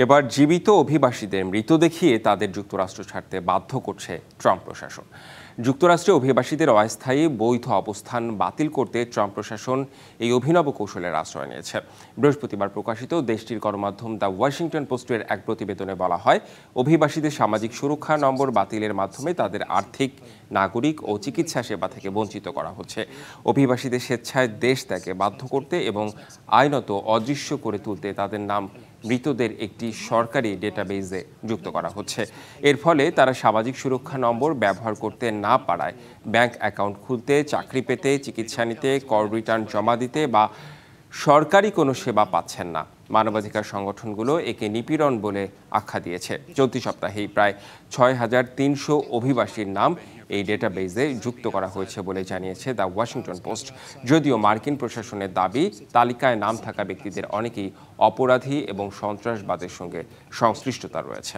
এবার জীবিত অভিবাসীদের মৃত দেখিয়ে তাদের যুক্তরাষ্ট্র ছাড়তে বাধ্য করছে ট্রাম্প প্রশাসন। যুক্তরাষ্ট্রে অভিবাসীদের অস্থায়ী বৈধ অবস্থান বাতিল করতে ট্রাম্প প্রশাসন এই অভিনব কৌশলের আশ্রয় নিয়েছে। বৃহস্পতিবার প্রকাশিত দেশটির গণমাধ্যম দ্য ওয়াশিংটন পোস্টের এক প্রতিবেদনে বলা হয়, অভিবাসীদের সামাজিক সুরক্ষা নম্বর বাতিলের মাধ্যমে তাদের আর্থিক, নাগরিক ও চিকিৎসা সেবা থেকে বঞ্চিত করা হচ্ছে। অভিবাসীদের স্বেচ্ছায় দেশ ত্যাগে বাধ্য করতে এবং আইনত অদৃশ্য করে তুলতে তাদের নাম মৃতদের একটি সরকারি ডেটাবেজে যুক্ত করা হচ্ছে। এর ফলে তারা সামাজিক সুরক্ষা নম্বর ব্যবহার করতে না পারায় ব্যাংক অ্যাকাউন্ট খুলতে, চাকরি পেতে, চিকিৎসা নিতে, কর রিটার্ন জমা দিতে বা সরকারি কোনো সেবা পাচ্ছেন না। মানবাধিকার সংগঠনগুলো একে নিপীড়ন বলে আখ্যা দিয়েছে। চলতি সপ্তাহেই প্রায় ৬,৩০০ অভিবাসীর নাম এই ডেটাবেজে যুক্ত করা হয়েছে বলে জানিয়েছে দ্য ওয়াশিংটন পোস্ট। যদিও মার্কিন প্রশাসনের দাবি, তালিকায় নাম থাকা ব্যক্তিদের অনেকেই অপরাধী এবং সন্ত্রাসবাদের সঙ্গে সংশ্লিষ্টতা রয়েছে।